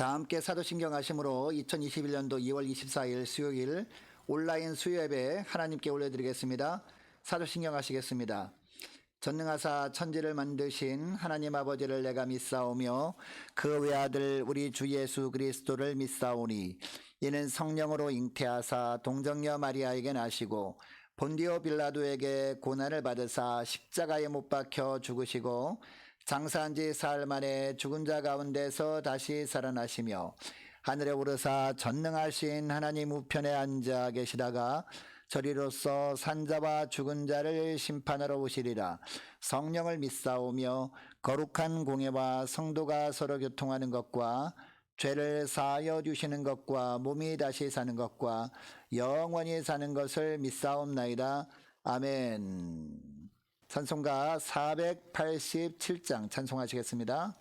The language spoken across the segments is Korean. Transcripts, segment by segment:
다 함께 사도신경 하심으로 2021년도 2월 24일 수요일 온라인 수요예배 하나님께 올려드리겠습니다. 사도신경 하시겠습니다. 전능하사 천지를 만드신 하나님 아버지를 내가 믿사오며 그 외아들 우리 주 예수 그리스도를 믿사오니 이는 성령으로 잉태하사 동정녀 마리아에게 나시고 본디오 빌라도에게 고난을 받으사 십자가에 못 박혀 죽으시고 장사한 지 사흘 만에 죽은 자 가운데서 다시 살아나시며 하늘에 오르사 전능하신 하나님 우편에 앉아 계시다가 저리로서 산자와 죽은 자를 심판하러 오시리라. 성령을 믿사오며 거룩한 공예와 성도가 서로 교통하는 것과 죄를 사하여 주시는 것과 몸이 다시 사는 것과 영원히 사는 것을 믿사옵나이다. 아멘. 찬송가 487장 찬송하시겠습니다.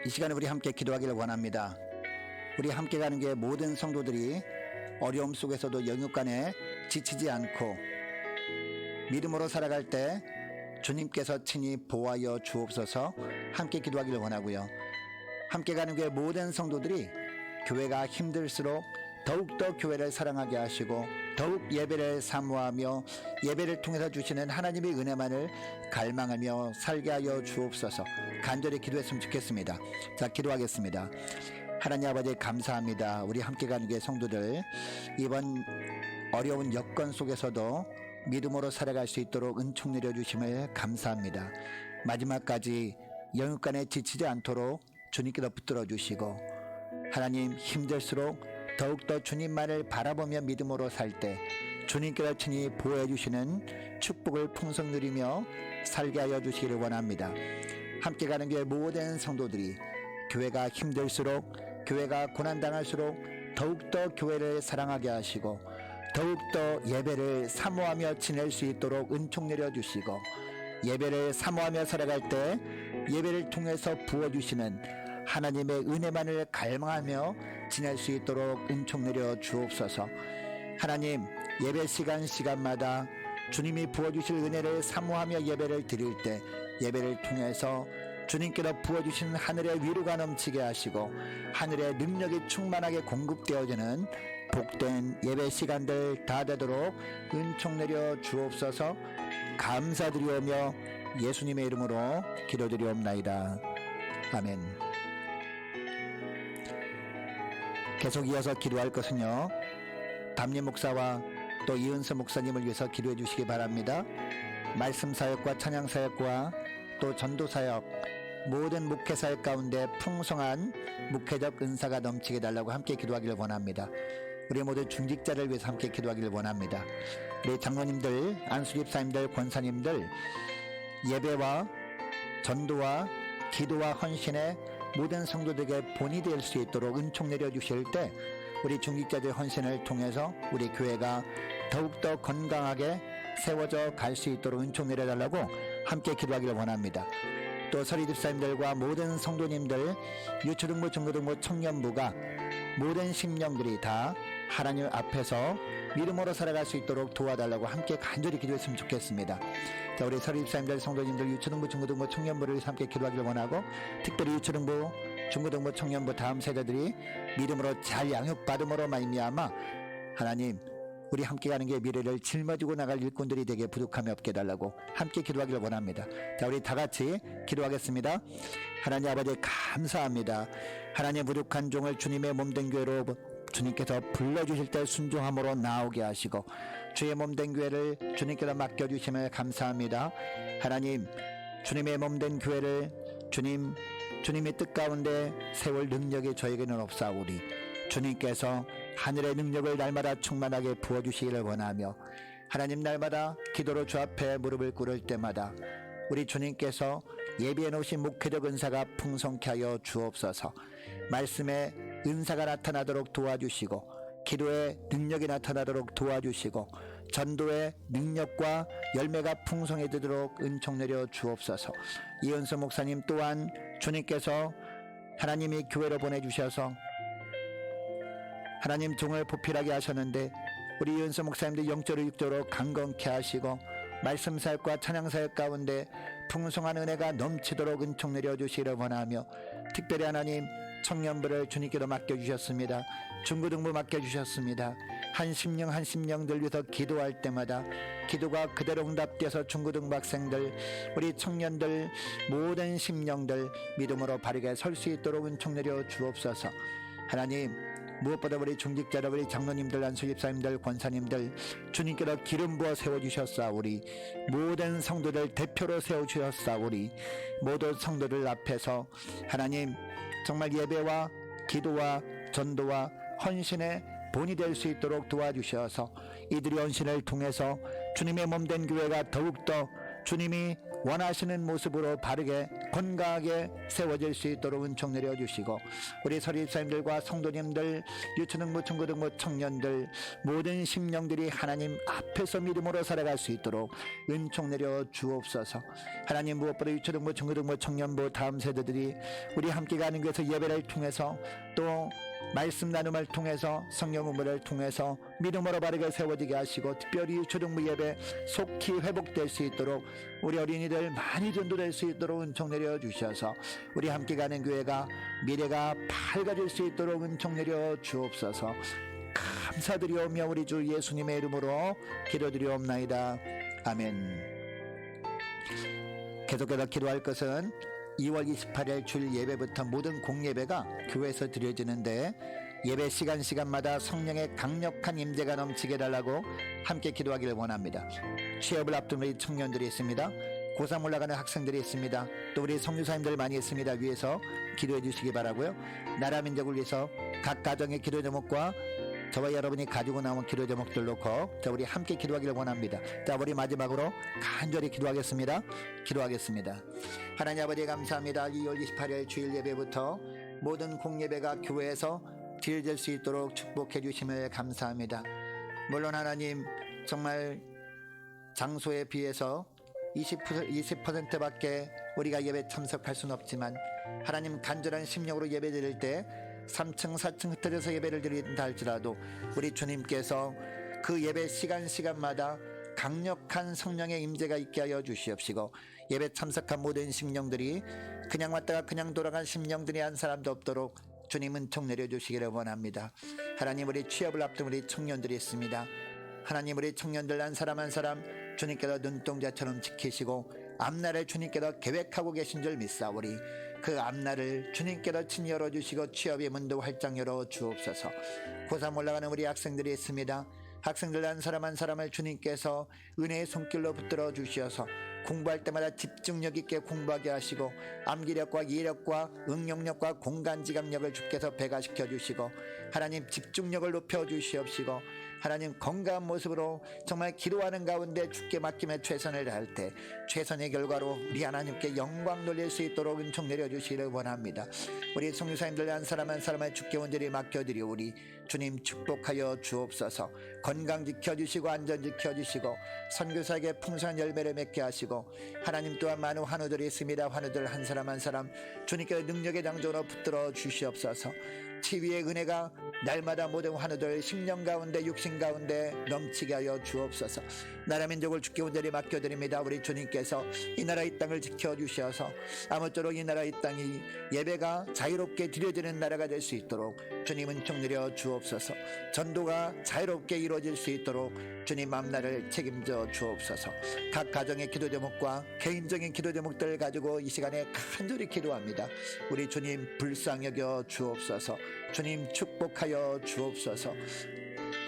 이 시간에 우리 함께 기도하기를 원합니다. 우리 함께 가는 게 모든 성도들이 어려움 속에서도 영육간에 지치지 않고 믿음으로 살아갈 때 주님께서 친히 보호하여 주옵소서. 함께 기도하기를 원하고요. 함께 가는 게 모든 성도들이 교회가 힘들수록 더욱더 교회를 사랑하게 하시고 더욱 예배를 사모하며 예배를 통해서 주시는 하나님의 은혜만을 갈망하며 살게 하여 주옵소서. 간절히 기도했으면 좋겠습니다. 자, 기도하겠습니다. 하나님 아버지 감사합니다. 우리 함께 가는 게 성도들 이번 어려운 여건 속에서도 믿음으로 살아갈 수 있도록 은총 내려주심을 감사합니다. 마지막까지 영육간에 지치지 않도록 주님께서 붙들어 주시고 하나님 힘들수록 더욱더 주님만을 바라보며 믿음으로 살 때 주님께서 친히 보호해 주시는 축복을 풍성 누리며 살게 하여 주시기를 원합니다. 함께 가는 교회 모든 성도들이 교회가 힘들수록 교회가 고난당할수록 더욱더 교회를 사랑하게 하시고 더욱더 예배를 사모하며 지낼 수 있도록 은총 내려주시고 예배를 사모하며 살아갈 때 예배를 통해서 부어주시는 하나님의 은혜만을 갈망하며 지낼 수 있도록 은총 내려 주옵소서. 하나님 예배 시간마다 주님이 부어주실 은혜를 사모하며 예배를 드릴 때 예배를 통해서 주님께서 부어주신 하늘의 위로가 넘치게 하시고 하늘의 능력이 충만하게 공급되어지는 복된 예배 시간들 다 되도록 은총 내려 주옵소서. 감사드리오며 예수님의 이름으로 기도드리옵나이다. 아멘. 계속 이어서 기도할 것은요, 담임 목사와 또 이은서 목사님을 위해서 기도해 주시기 바랍니다. 말씀 사역과 찬양 사역과 또 전도 사역, 모든 목회 사역 가운데 풍성한 목회적 은사가 넘치게 달라고 함께 기도하기를 원합니다. 우리 모두 중직자를 위해서 함께 기도하기를 원합니다. 우리 장로님들, 안수집사님들, 권사님들, 예배와 전도와 기도와 헌신에 모든 성도들에게 본이 될 수 있도록 은총 내려주실 때 우리 중직자들 헌신을 통해서 우리 교회가 더욱더 건강하게 세워져 갈 수 있도록 은총 내려달라고 함께 기도하기를 원합니다. 또 서리집사님들과 모든 성도님들, 유초등부, 중고등부, 청년부가 모든 심령들이 다 하나님 앞에서 믿음으로 살아갈 수 있도록 도와달라고 함께 간절히 기도했으면 좋겠습니다. 자, 우리 서리집사님들, 성도님들, 유초등부, 중고등부, 청년부를 위해서 함께 기도하기를 원하고, 특별히 유초등부, 중고등부, 청년부 다음 세대들이 믿음으로 잘 양육받음으로 말미암아 하나님, 우리 함께 가는 게 미래를 짊어지고 나갈 일꾼들이 되게 부족함이 없게 해달라고 함께 기도하기를 원합니다. 자, 우리 다 같이 기도하겠습니다. 하나님 아버지 감사합니다. 하나님 부족한 종을 주님의 몸된 교회로 주님께서 불러주실 때 순종함으로 나오게 하시고 주의 몸된 교회를 주님께서 맡겨주심을 감사합니다. 하나님, 주님의 몸된 교회를 주님의 뜻 가운데 세울 능력이 저에게는 없사오니 주님께서 하늘의 능력을 날마다 충만하게 부어주시기를 원하며, 하나님 날마다 기도로 주 앞에 무릎을 꿇을 때마다 우리 주님께서 예비해 놓으신 목회적 은사가 풍성케 하여 주옵소서. 말씀에 은사가 나타나도록 도와주시고, 기도의 능력이 나타나도록 도와주시고, 전도의 능력과 열매가 풍성해지도록 은총 내려 주옵소서. 이은서 목사님 또한 주님께서 하나님이 교회로 보내주셔서 하나님 종을 보필하게 하셨는데, 우리 이은서 목사님들 영적으로 육적으로 강건케 하시고 말씀 사역과 찬양 사역 가운데 풍성한 은혜가 넘치도록 은총 내려 주시기를 원하며, 특별히 하나님 청년부를 주님께로 맡겨주셨습니다. 중고등부 맡겨주셨습니다. 한 심령들 위해서 기도할 때마다 기도가 그대로 응답돼서 중고등부 학생들, 우리 청년들, 모든 심령들 믿음으로 바르게 설 수 있도록 은총 내려 주옵소서. 하나님, 무엇보다 우리 중직자들, 우리 장로님들, 안수집사님들, 권사님들 주님께로 기름 부어 세워주셨사오니, 모든 성도들 대표로 세워주셨사오니, 모든 성도들 앞에서 하나님 정말 예배와 기도와 전도와 헌신의 본이 될 수 있도록 도와주셔서 이들이 헌신을 통해서 주님의 몸된 교회가 더욱더 주님이 원하시는 모습으로 바르게 건강하게 세워질 수 있도록 은총 내려주시고, 우리 서리집사님들과 성도님들, 유초등부, 중고등부, 청년들, 모든 심령들이 하나님 앞에서 믿음으로 살아갈 수 있도록 은총 내려 주옵소서. 하나님, 무엇보다 유초등부, 중고등부, 청년부 다음 세대들이 우리 함께 가는 곳에서 예배를 통해서 또 말씀 나눔을 통해서 성령 공부를 통해서 믿음으로 바르게 세워지게 하시고, 특별히 유초등부 예배 속히 회복될 수 있도록 우리 어린이들 많이 전도될 수 있도록 은총 내려 주셔서 우리 함께 가는 교회가 미래가 밝아질 수 있도록 은총 내려 주옵소서. 감사드리오며 우리 주 예수님의 이름으로 기도드리옵나이다. 아멘. 계속해서 기도할 것은 2월 28일 주일 예배부터 모든 공예배가 교회에서 드려지는데, 예배 시간마다 성령의 강력한 임재가 넘치게 달라고 함께 기도하기를 원합니다. 취업을 앞둔 우리 청년들이 있습니다. 고3 올라가는 학생들이 있습니다. 또 우리 성교사님들 많이 있습니다. 위해서 기도해 주시기 바라고요. 나라 민족을 위해서 각 가정의 기도 제목과 저와 여러분이 가지고 나온 기도 제목들 놓고 우리 함께 기도하기를 원합니다. 자, 우리 마지막으로 간절히 기도하겠습니다. 하나님 아버지 감사합니다. 2월 28일 주일 예배부터 모든 공예배가 교회에서 드려질 수 있도록 축복해 주심을 감사합니다. 물론 하나님 정말 장소에 비해서 20%밖에 우리가 예배 참석할 수는 없지만, 하나님 간절한 심령으로 예배 드릴 때 3층 4층 흩어져서 예배를 드린다 할지라도 우리 주님께서 그 예배 시간마다 강력한 성령의 임재가 있게 하여 주시옵시고, 예배 참석한 모든 심령들이 그냥 왔다가 그냥 돌아간 심령들이 한 사람도 없도록 주님 은총 내려주시기를 원합니다. 하나님, 우리 취업을 앞둔 우리 청년들이 있습니다. 하나님, 우리 청년들 한 사람 주님께서 눈동자처럼 지키시고 앞날을 주님께서 계획하고 계신 줄 믿사오니 그 앞날을 주님께로 친히 열어주시고 취업의 문도 활짝 열어 주옵소서. 고3 올라가는 우리 학생들이 있습니다. 학생들 한 사람 한 사람을 주님께서 은혜의 손길로 붙들어 주시어서 공부할 때마다 집중력 있게 공부하게 하시고 암기력과 이해력과 응용력과 공간지각력을 주께서 배가시켜 주시고 하나님 집중력을 높여 주시옵시고 하나님 건강한 모습으로 정말 기도하는 가운데 주께 맡김에 최선을 다할 때 최선의 결과로 우리 하나님께 영광 돌릴 수 있도록 은총 내려주시기를 원합니다. 우리 성교사님들 한 사람 한 사람을 주께 온전히 맡겨드리오니 주님 축복하여 주옵소서. 건강 지켜주시고 안전 지켜주시고 선교사에게 풍성한 열매를 맺게 하시고 하나님 또한 많은 환우들이 있습니다. 환우들 한 사람 한 사람 주님께 능력의 장조로 붙들어 주시옵소서. 치유의 은혜가 날마다 모든 환우들 심령 가운데 육신 가운데 넘치게 하여 주옵소서. 나라 민족을 주께 온전히 맡겨드립니다. 우리 주님께서 이 나라 이 땅을 지켜주셔서 아무쪼록 이 나라 이 땅이 예배가 자유롭게 드려지는 나라가 될 수 있도록 주님 은총 내려 주옵소서. 전도가 자유롭게 이루어질 수 있도록 주님 앞날을 책임져 주옵소서. 각 가정의 기도 제목과 개인적인 기도 제목들을 가지고 이 시간에 간절히 기도합니다. 우리 주님 불쌍히 여겨 주옵소서. 주님 축복하여 주옵소서.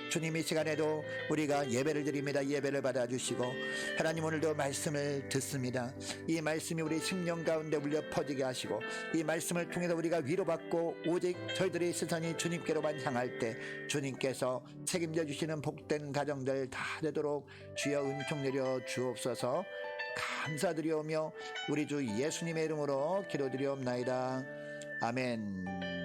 주님 이 시간에도 우리가 예배를 드립니다. 예배를 받아주시고 하나님 오늘도 말씀을 듣습니다. 이 말씀이 우리 심령 가운데 울려 퍼지게 하시고 이 말씀을 통해서 우리가 위로받고 오직 저희들의 시선이 주님께로만 향할 때 주님께서 책임져 주시는 복된 가정들 다 되도록 주여 은총 내려 주옵소서. 감사드리오며 우리 주 예수님의 이름으로 기도드리옵나이다. 아멘.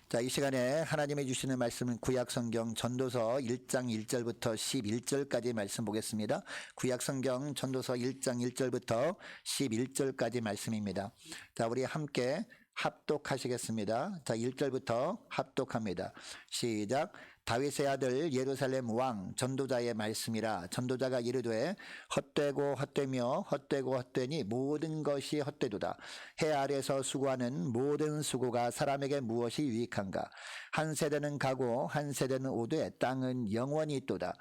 자, 이 시간에 하나님이 주시는 말씀은 구약성경 전도서 1장 1절부터 11절까지 말씀 보겠습니다. 구약성경 전도서 1장 1절부터 11절까지 말씀입니다. 자, 우리 함께 합독하시겠습니다. 자, 1절부터 합독합니다. 시작. 다윗의 아들 예루살렘 왕 전도자의 말씀이라. 전도자가 이르되 헛되고 헛되며 헛되고 헛되니 모든 것이 헛되도다. 해 아래서 수고하는 모든 수고가 사람에게 무엇이 유익한가. 한 세대는 가고 한 세대는 오되 땅은 영원히 있도다.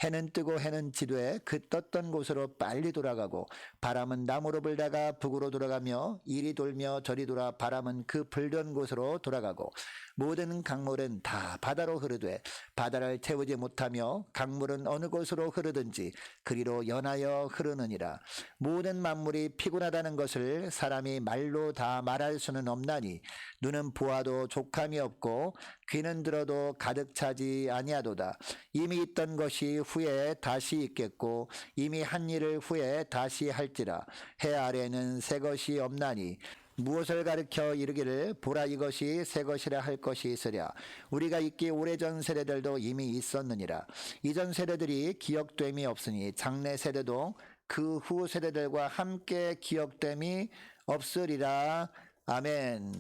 해는 뜨고 해는 지되 그 떴던 곳으로 빨리 돌아가고 바람은 남으로 불다가 북으로 돌아가며 이리 돌며 저리 돌아 바람은 그 불던 곳으로 돌아가고 모든 강물은 다 바다로 흐르되 바다를 채우지 못하며 강물은 어느 곳으로 흐르든지 그리로 연하여 흐르느니라. 모든 만물이 피곤하다는 것을 사람이 말로 다 말할 수는 없나니 눈은 보아도 족함이 없고 귀는 들어도 가득 차지 아니하도다. 이미 있던 것이 후에 다시 있겠고 이미 한 일을 후에 다시 할지라. 해 아래에는 새 것이 없나니 무엇을 가르쳐 이르기를 보라 이것이 새 것이라 할 것이 있으랴. 우리가 있기 오래전 세대들도 이미 있었느니라. 이전 세대들이 기억됨이 없으니 장래 세대도 그 후 세대들과 함께 기억됨이 없으리라. 아멘.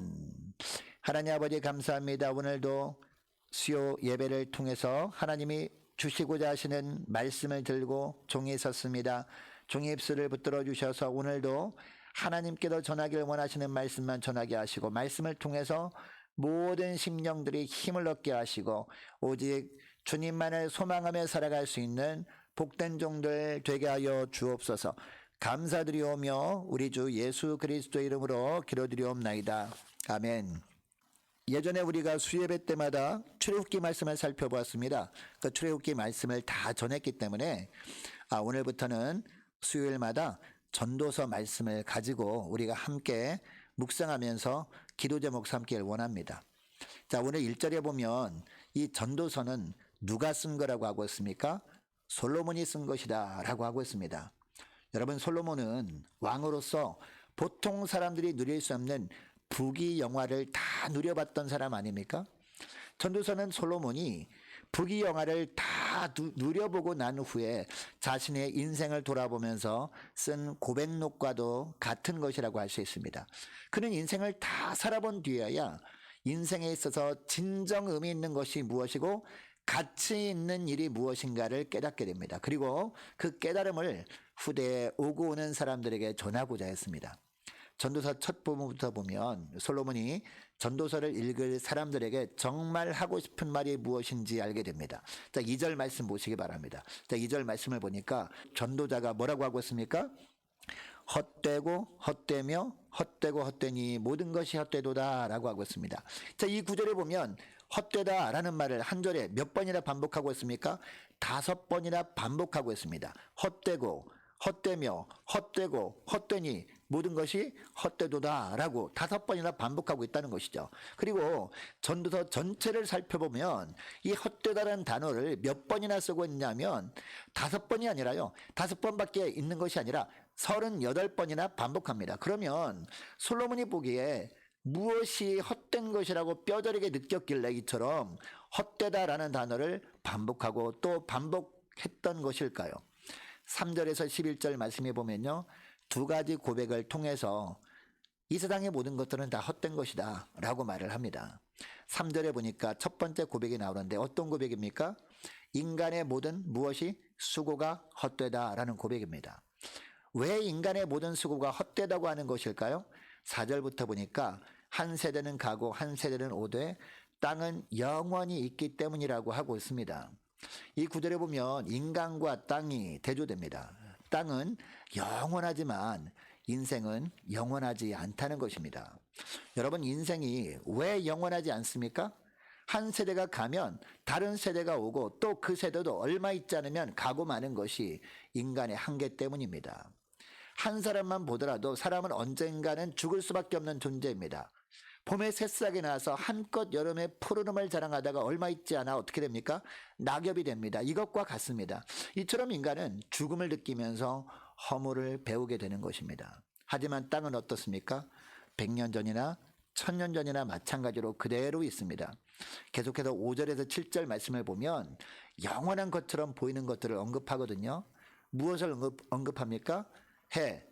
하나님 아버지 감사합니다. 오늘도 수요 예배를 통해서 하나님이 주시고자 하시는 말씀을 들고 종이 섰습니다. 종이 입술을 붙들어 주셔서 오늘도 하나님께도 전하기를 원하시는 말씀만 전하게 하시고 말씀을 통해서 모든 심령들이 힘을 얻게 하시고 오직 주님만을 소망하며 살아갈 수 있는 복된 종들 되게 하여 주옵소서. 감사드리오며 우리 주 예수 그리스도의 이름으로 기도드리옵나이다. 아멘. 예전에 우리가 수예배 때마다 출애굽기 말씀을 살펴보았습니다. 그 출애굽기 말씀을 다 전했기 때문에 오늘부터는 수요일마다 전도서 말씀을 가지고 우리가 함께 묵상하면서 기도 제목 삼기를 원합니다. 자, 오늘 1절에 보면 이 전도서는 누가 쓴 거라고 하고 있습니까? 솔로몬이 쓴 것이다 라고 하고 있습니다. 여러분, 솔로몬은 왕으로서 보통 사람들이 누릴 수 없는 부귀영화를 다 누려봤던 사람 아닙니까? 전도서는 솔로몬이 부귀영화를 다 누려보고 난 후에 자신의 인생을 돌아보면서 쓴 고백록과도 같은 것이라고 할 수 있습니다. 그는 인생을 다 살아본 뒤에야 인생에 있어서 진정 의미 있는 것이 무엇이고 가치 있는 일이 무엇인가를 깨닫게 됩니다. 그리고 그 깨달음을 후대에 오고 오는 사람들에게 전하고자 했습니다. 전도서 첫 부분부터 보면 솔로몬이 전도서를 읽을 사람들에게 정말 하고 싶은 말이 무엇인지 알게 됩니다. 자, 2절 말씀 보시기 바랍니다. 자, 2절 말씀을 보니까 전도자가 뭐라고 하고 있습니까? 헛되고 헛되며 헛되고 헛되니 모든 것이 헛되도다 라고 하고 있습니다. 자, 이 구절에 보면 헛되다 라는 말을 한 절에 몇 번이나 반복하고 있습니까? 5번이나 반복하고 있습니다. 헛되고 헛되며 헛되고 헛되니 모든 것이 헛되도다 라고 5번이나 반복하고 있다는 것이죠. 그리고 전도서 전체를 살펴보면 이 헛되다라는 단어를 몇 번이나 쓰고 있냐면 5번이 아니라요. 5번밖에 있는 것이 아니라 38번이나 반복합니다. 그러면 솔로몬이 보기에 무엇이 헛된 것이라고 뼈저리게 느꼈길래 이처럼 헛되다라는 단어를 반복하고 또 반복했던 것일까요? 3절에서 11절 말씀해 보면요. 2가지 고백을 통해서 이 세상의 모든 것들은 다 헛된 것이다 라고 말을 합니다. 3절에 보니까 첫 번째 고백이 나오는데 어떤 고백입니까? 인간의 모든 무엇이 수고가 헛되다 라는 고백입니다. 왜 인간의 모든 수고가 헛되다고 하는 것일까요? 4절부터 보니까 한 세대는 가고 한 세대는 오되 땅은 영원히 있기 때문이라고 하고 있습니다. 이 구절에 보면 인간과 땅이 대조됩니다. 땅은 영원하지만 인생은 영원하지 않다는 것입니다. 여러분, 인생이 왜 영원하지 않습니까? 한 세대가 가면 다른 세대가 오고 또 그 세대도 얼마 있지 않으면 가고 마는 것이 인간의 한계 때문입니다. 한 사람만 보더라도 사람은 언젠가는 죽을 수밖에 없는 존재입니다. 봄에 새싹이 나서 한껏 여름에 푸르름을 자랑하다가 얼마 있지 않아 어떻게 됩니까? 낙엽이 됩니다. 이것과 같습니다. 이처럼 인간은 죽음을 느끼면서 허물을 배우게 되는 것입니다. 하지만 땅은 어떻습니까? 100년 전이나 1000년 전이나 마찬가지로 그대로 있습니다. 계속해서 5절에서 7절 말씀을 보면 영원한 것처럼 보이는 것들을 언급하거든요. 무엇을 언급합니까? 해,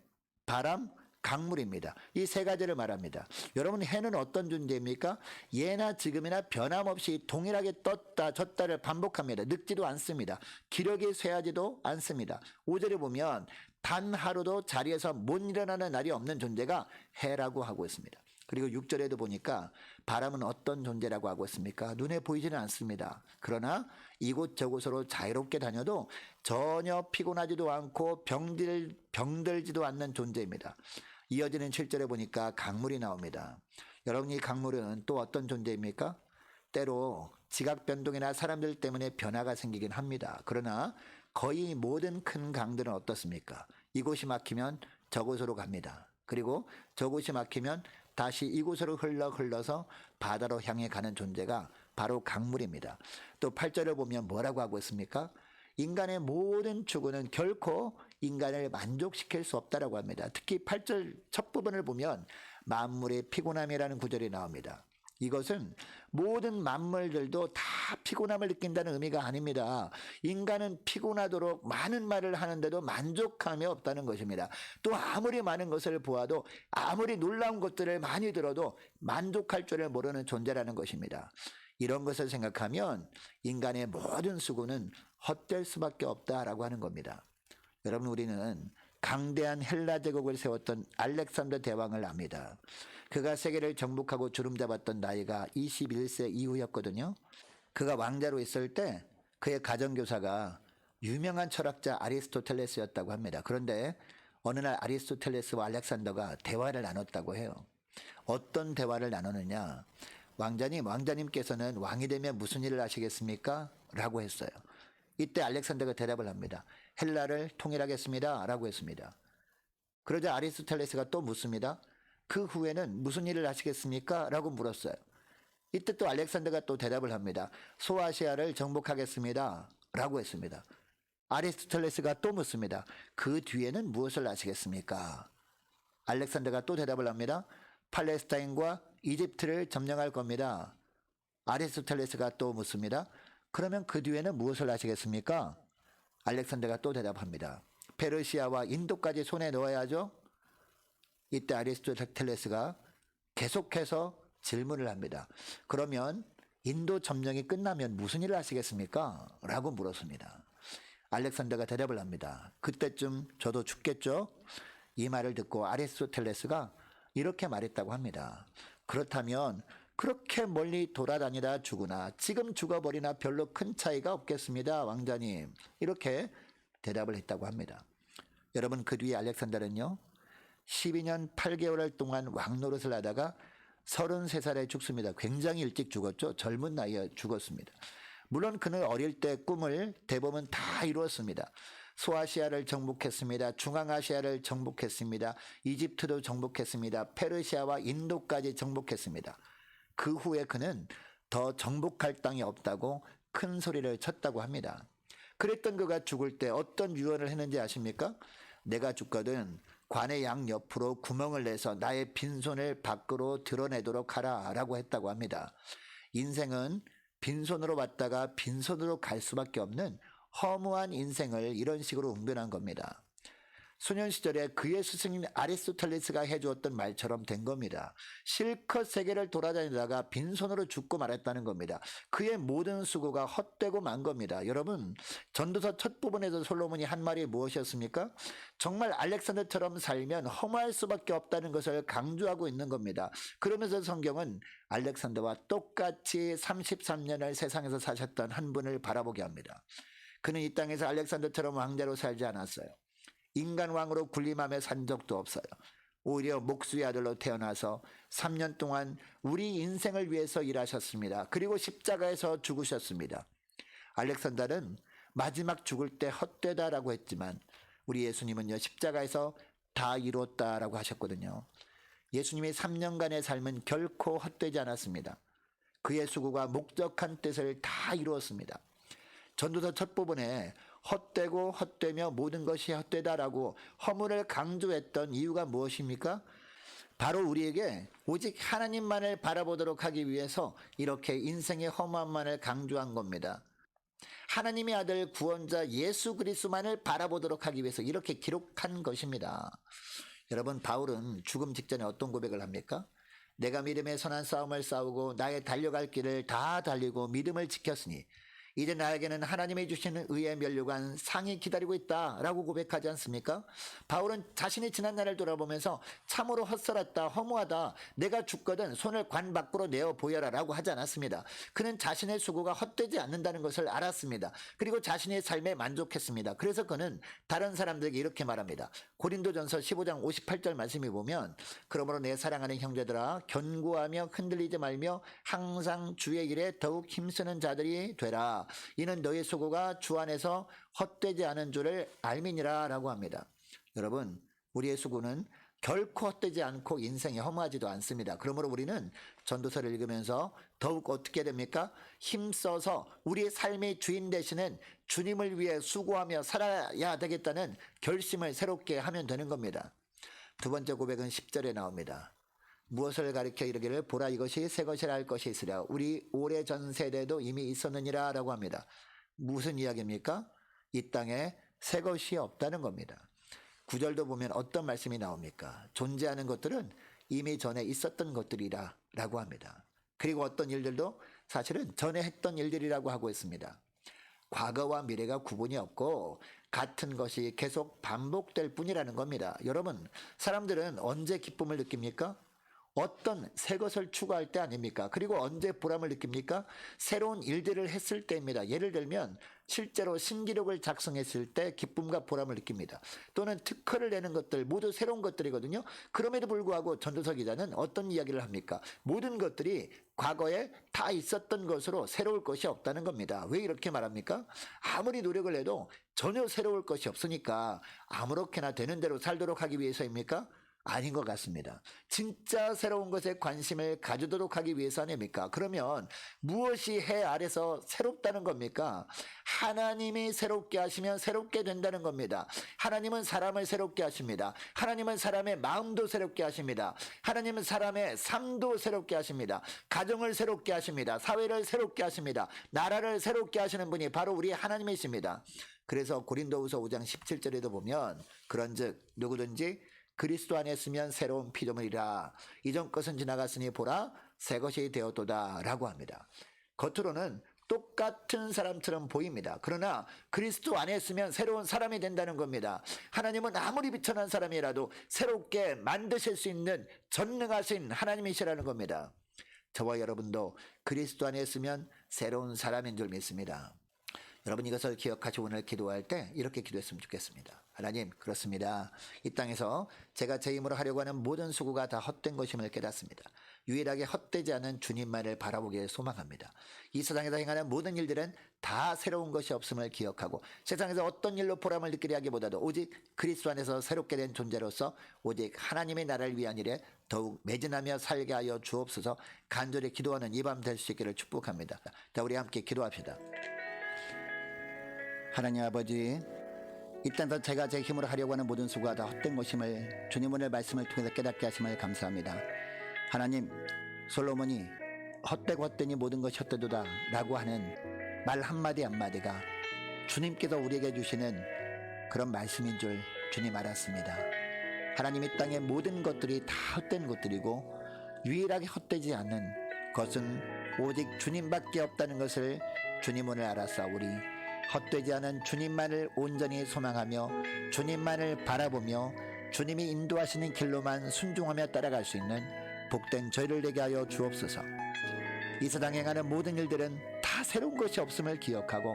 바람, 강물입니다. 이 3가지를 말합니다. 여러분, 해는 어떤 존재입니까? 예나 지금이나 변함없이 동일하게 떴다 졌다를 반복합니다. 늙지도 않습니다. 기력이 쇠하지도 않습니다. 5절에 보면 단 하루도 자리에서 못 일어나는 날이 없는 존재가 해라고 하고 있습니다. 그리고 6절에도 보니까 바람은 어떤 존재라고 하고 있습니까? 눈에 보이지는 않습니다. 그러나 이곳저곳으로 자유롭게 다녀도 전혀 피곤하지도 않고 병들지도 않는 존재입니다. 이어지는 7절에 보니까 강물이 나옵니다. 여러분, 이 강물은 또 어떤 존재입니까? 때로 지각 변동이나 사람들 때문에 변화가 생기긴 합니다. 그러나 거의 모든 큰 강들은 어떻습니까? 이곳이 막히면 저곳으로 갑니다. 그리고 저곳이 막히면 다시 이곳으로 흘러서 바다로 향해 가는 존재가 바로 강물입니다. 또 8절을 보면 뭐라고 하고 있습니까? 인간의 모든 추구는 결코 인간을 만족시킬 수 없다라고 합니다. 특히 8절 첫 부분을 보면 만물의 피곤함이라는 구절이 나옵니다. 이것은 모든 만물들도 다 피곤함을 느낀다는 의미가 아닙니다. 인간은 피곤하도록 많은 말을 하는데도 만족함이 없다는 것입니다. 또 아무리 많은 것을 보아도 아무리 놀라운 것들을 많이 들어도 만족할 줄을 모르는 존재라는 것입니다. 이런 것을 생각하면 인간의 모든 수고는 헛될 수밖에 없다라고 하는 겁니다. 여러분, 우리는 강대한 헬라 제국을 세웠던 알렉산더 대왕을 압니다. 그가 세계를 정복하고 주름잡았던 나이가 21세 이후였거든요. 그가 왕자로 있을 때 그의 가정교사가 유명한 철학자 아리스토텔레스였다고 합니다. 그런데 어느 날 아리스토텔레스와 알렉산더가 대화를 나눴다고 해요. 어떤 대화를 나누느냐? 왕자님께서는 왕이 되면 무슨 일을 하시겠습니까? 라고 했어요. 이때 알렉산더가 대답을 합니다. 헬라를 통일하겠습니다. 라고 했습니다. 그러자 아리스토텔레스가 또 묻습니다. 그 후에는 무슨 일을 하시겠습니까? 라고 물었어요. 이때 또 알렉산더가 또 대답을 합니다. 소아시아를 정복하겠습니다. 라고 했습니다. 아리스토텔레스가 또 묻습니다. 그 뒤에는 무엇을 하시겠습니까? 알렉산더가 또 대답을 합니다. 팔레스타인과 이집트를 점령할 겁니다. 아리스토텔레스가 또 묻습니다. 그러면 그 뒤에는 무엇을 하시겠습니까? 알렉산더가 또 대답합니다. 페르시아와 인도까지 손에 넣어야죠. 이때 아리스토텔레스가 계속해서 질문을 합니다. 그러면 인도 점령이 끝나면 무슨 일을 하시겠습니까? 라고 물었습니다. 알렉산더가 대답을 합니다. 그때쯤 저도 죽겠죠? 이 말을 듣고 아리스토텔레스가 이렇게 말했다고 합니다. 그렇다면 그렇게 멀리 돌아다니다 죽으나 지금 죽어버리나 별로 큰 차이가 없겠습니다, 왕자님. 이렇게 대답을 했다고 합니다. 여러분, 그 뒤에 알렉산더는요, 12년 8개월 동안 왕노릇을 하다가 33살에 죽습니다. 굉장히 일찍 죽었죠. 젊은 나이에 죽었습니다. 물론 그는 어릴 때 꿈을 대부분 다 이루었습니다. 소아시아를 정복했습니다. 중앙아시아를 정복했습니다. 이집트도 정복했습니다. 페르시아와 인도까지 정복했습니다. 그 후에 그는 더 정복할 땅이 없다고 큰 소리를 쳤다고 합니다. 그랬던 그가 죽을 때 어떤 유언을 했는지 아십니까? 내가 죽거든 관의 양 옆으로 구멍을 내서 나의 빈손을 밖으로 드러내도록 하라 라고 했다고 합니다. 인생은 빈손으로 왔다가 빈손으로 갈 수밖에 없는 허무한 인생을 이런 식으로 웅변한 겁니다. 소년 시절에 그의 스승인 아리스토텔레스가 해주었던 말처럼 된 겁니다. 실컷 세계를 돌아다니다가 빈손으로 죽고 말았다는 겁니다. 그의 모든 수고가 헛되고 만 겁니다. 여러분, 전도서 첫 부분에서 솔로몬이 한 말이 무엇이었습니까? 정말 알렉산더처럼 살면 허무할 수밖에 없다는 것을 강조하고 있는 겁니다. 그러면서 성경은 알렉산더와 똑같이 33년을 세상에서 사셨던 한 분을 바라보게 합니다. 그는 이 땅에서 알렉산더처럼 왕자로 살지 않았어요. 인간왕으로 군림하며 산 적도 없어요. 오히려 목수의 아들로 태어나서 3년 동안 우리 인생을 위해서 일하셨습니다. 그리고 십자가에서 죽으셨습니다. 알렉산더는 마지막 죽을 때 헛되다라고 했지만 우리 예수님은요, 십자가에서 다 이뤘다라고 하셨거든요. 예수님의 3년간의 삶은 결코 헛되지 않았습니다. 그의 수고가 목적한 뜻을 다 이루었습니다. 전도서 첫 부분에 헛되고 헛되며 모든 것이 헛되다라고 허물을 강조했던 이유가 무엇입니까? 바로 우리에게 오직 하나님만을 바라보도록 하기 위해서 이렇게 인생의 허무함만을 강조한 겁니다. 하나님의 아들 구원자 예수 그리스도만을 바라보도록 하기 위해서 이렇게 기록한 것입니다. 여러분, 바울은 죽음 직전에 어떤 고백을 합니까? 내가 믿음의 선한 싸움을 싸우고 나의 달려갈 길을 다 달리고 믿음을 지켰으니 이제 나에게는 하나님이 주시는 의의 면류관 상이 기다리고 있다라고 고백하지 않습니까? 바울은 자신의 지난 날을 돌아보면서 참으로 헛살았다, 허무하다, 내가 죽거든 손을 관 밖으로 내어 보여라라고 하지 않았습니다. 그는 자신의 수고가 헛되지 않는다는 것을 알았습니다. 그리고 자신의 삶에 만족했습니다. 그래서 그는 다른 사람들에게 이렇게 말합니다. 고린도전서 15장 58절 말씀에 보면 그러므로 내 사랑하는 형제들아 견고하며 흔들리지 말며 항상 주의 일에 더욱 힘쓰는 자들이 되라. 이는 너희 수고가 주 안에서 헛되지 않은 줄을 알미니라 라고 합니다. 여러분, 우리의 수고는 결코 헛되지 않고 인생이 허무하지도 않습니다. 그러므로 우리는 전도서를 읽으면서 더욱 어떻게 됩니까? 힘써서 우리의 삶의 주인 되시는 주님을 위해 수고하며 살아야 되겠다는 결심을 새롭게 하면 되는 겁니다. 두 번째 고백은 10절에 나옵니다. 무엇을 가리켜 이르기를 보라 이것이 새 것이라 할 것이 있으랴 우리 오래전 세대도 이미 있었느니라 라고 합니다. 무슨 이야기입니까? 이 땅에 새 것이 없다는 겁니다. 9절도 보면 어떤 말씀이 나옵니까? 존재하는 것들은 이미 전에 있었던 것들이라 라고 합니다. 그리고 어떤 일들도 사실은 전에 했던 일들이라고 하고 있습니다. 과거와 미래가 구분이 없고 같은 것이 계속 반복될 뿐이라는 겁니다. 여러분, 사람들은 언제 기쁨을 느낍니까? 어떤 새 것을 추구할 때 아닙니까? 그리고 언제 보람을 느낍니까? 새로운 일들을 했을 때입니다. 예를 들면 실제로 신기록을 작성했을 때 기쁨과 보람을 느낍니다. 또는 특허를 내는 것들 모두 새로운 것들이거든요. 그럼에도 불구하고 전도서 기자는 어떤 이야기를 합니까? 모든 것들이 과거에 다 있었던 것으로 새로울 것이 없다는 겁니다. 왜 이렇게 말합니까? 아무리 노력을 해도 전혀 새로울 것이 없으니까 아무렇게나 되는 대로 살도록 하기 위해서입니까? 아닌 것 같습니다. 진짜 새로운 것에 관심을 가지도록 하기 위해서 아닙니까? 그러면 무엇이 해 아래서 새롭다는 겁니까? 하나님이 새롭게 하시면 새롭게 된다는 겁니다. 하나님은 사람을 새롭게 하십니다. 하나님은 사람의 마음도 새롭게 하십니다. 하나님은 사람의 삶도 새롭게 하십니다. 가정을 새롭게 하십니다. 사회를 새롭게 하십니다. 나라를 새롭게 하시는 분이 바로 우리 하나님이십니다. 그래서 고린도후서 5장 17절에도 보면 그런즉 누구든지 그리스도 안에 있으면 새로운 피조물이라 이전 것은 지나갔으니 보라 새 것이 되었도다 라고 합니다. 겉으로는 똑같은 사람처럼 보입니다. 그러나 그리스도 안에 있으면 새로운 사람이 된다는 겁니다. 하나님은 아무리 비천한 사람이라도 새롭게 만드실 수 있는 전능하신 하나님이시라는 겁니다. 저와 여러분도 그리스도 안에 있으면 새로운 사람인 줄 믿습니다. 여러분 이것을 기억하시고 오늘 기도할 때 이렇게 기도했으면 좋겠습니다. 하나님, 그렇습니다. 이 땅에서 제가 제 힘으로 하려고 하는 모든 수고가 다 헛된 것임을 깨닫습니다. 유일하게 헛되지 않은 주님만을 바라보기를 소망합니다. 이 세상에서 행하는 모든 일들은 다 새로운 것이 없음을 기억하고 세상에서 어떤 일로 보람을 느끼려 하기보다도 오직 그리스도 안에서 새롭게 된 존재로서 오직 하나님의 나라를 위한 일에 더욱 매진하며 살게 하여 주옵소서. 간절히 기도하는 이 밤 될 수 있기를 축복합니다. 자, 우리 함께 기도합시다. 하나님 아버지, 일단 제가 제 힘으로 하려고 하는 모든 수고가 다 헛된 것임을 주님 오늘 말씀을 통해서 깨닫게 하심을 감사합니다. 하나님, 솔로몬이 헛되고 헛되니 모든 것이 헛되도다 라고 하는 말 한마디 한마디가 주님께서 우리에게 주시는 그런 말씀인 줄 주님 알았습니다. 하나님, 이 땅의 모든 것들이 다 헛된 것들이고 유일하게 헛되지 않는 것은 오직 주님밖에 없다는 것을 주님 오늘 알았사오니 헛되지 않은 주님만을 온전히 소망하며 주님만을 바라보며 주님이 인도하시는 길로만 순종하며 따라갈 수 있는 복된 저희를 되게 하여 주옵소서. 이 세상에 행하는 모든 일들은 다 새로운 것이 없음을 기억하고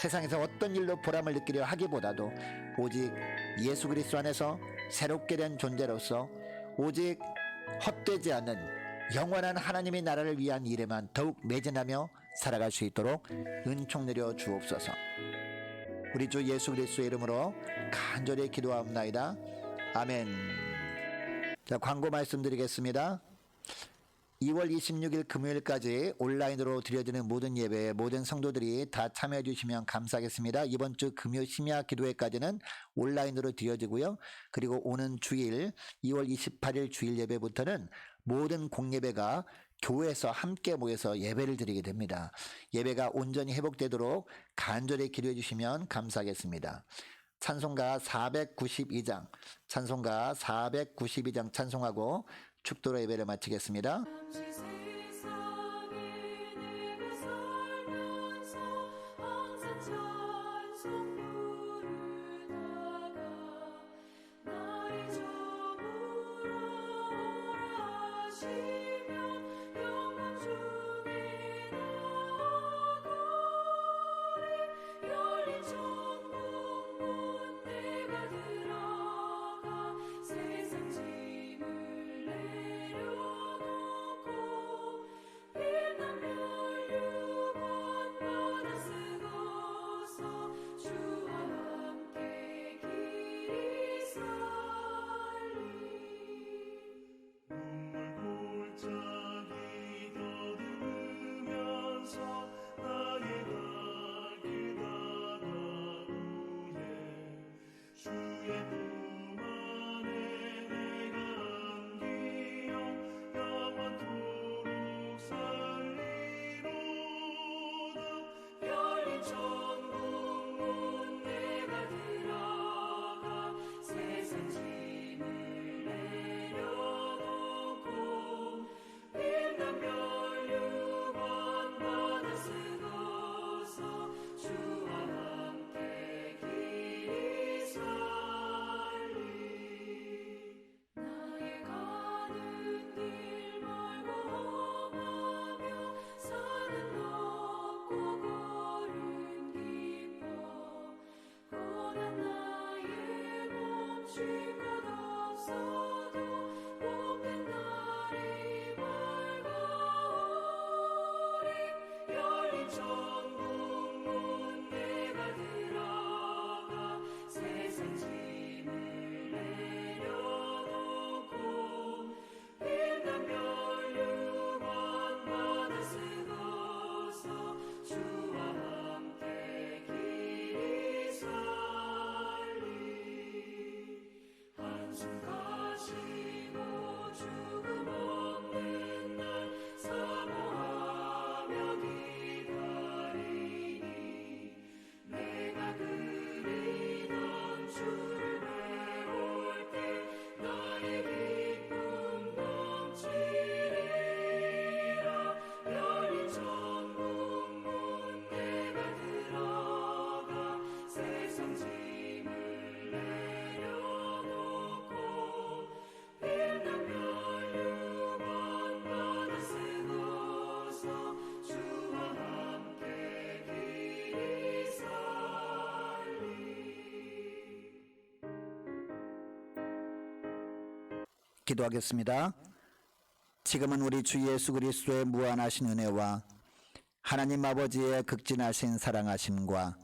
세상에서 어떤 일로 보람을 느끼려 하기보다도 오직 예수 그리스도 안에서 새롭게 된 존재로서 오직 헛되지 않은 영원한 하나님의 나라를 위한 일에만 더욱 매진하며 살아갈 수 있도록 은총 내려 주옵소서. 우리 주 예수 그리스도의 이름으로 간절히 기도하옵나이다. 아멘. 자, 광고 말씀드리겠습니다. 2월 26일 금요일까지 온라인으로 드려지는 모든 예배에 모든 성도들이 다 참여해 주시면 감사하겠습니다. 이번 주 금요 심야 기도회까지는 온라인으로 드려지고요. 그리고 오는 주일 2월 28일 주일 예배부터는 모든 공예배가 교회에서 함께 모여서 예배를 드리게 됩니다. 예배가 온전히 회복되도록 간절히 기도해 주시면 감사하겠습니다. 찬송가 492장 찬송하고 축도로 예배를 마치겠습니다. 사모하며 기다려 기도하겠습니다. 지금은 우리 주 예수 그리스도의 무한하신 은혜와 하나님 아버지의 극진하신 사랑하심과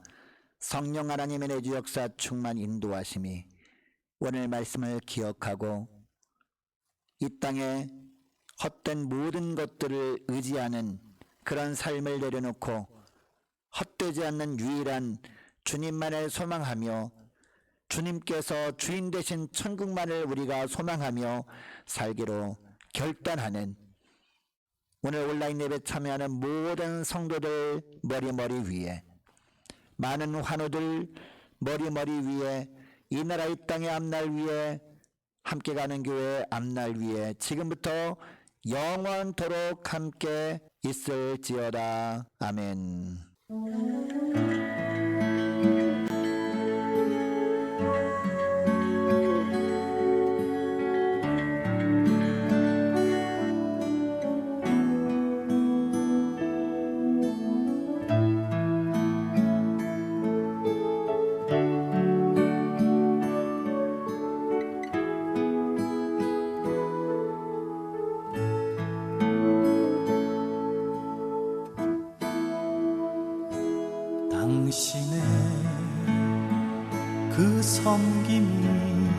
성령 하나님의 내주 역사 충만 인도하심이 오늘 말씀을 기억하고 이 땅에 헛된 모든 것들을 의지하는 그런 삶을 내려놓고 헛되지 않는 유일한 주님만을 소망하며 주님께서 주인 되신 천국만을 우리가 소망하며 살기로 결단하는 오늘 온라인 예배 참여하는 모든 성도들 머리머리 위에, 많은 환우들 머리머리 위에, 이 나라 이 땅의 앞날 위에, 함께 가는 교회 앞날 위에 지금부터 영원토록 함께 있을지어다. 아멘. 당신의 그 섬김이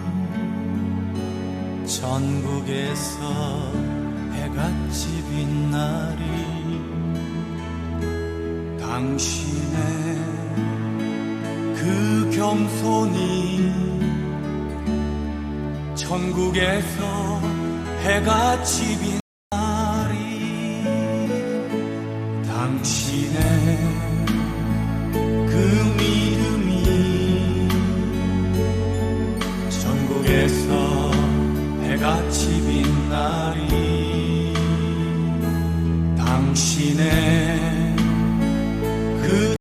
전국에서 해같이 빛나리. 당신의 그 겸손이 전국에서 해같이 빛나리. 당신의 그 믿음이 전국에서 해같이 빛나리. 당신의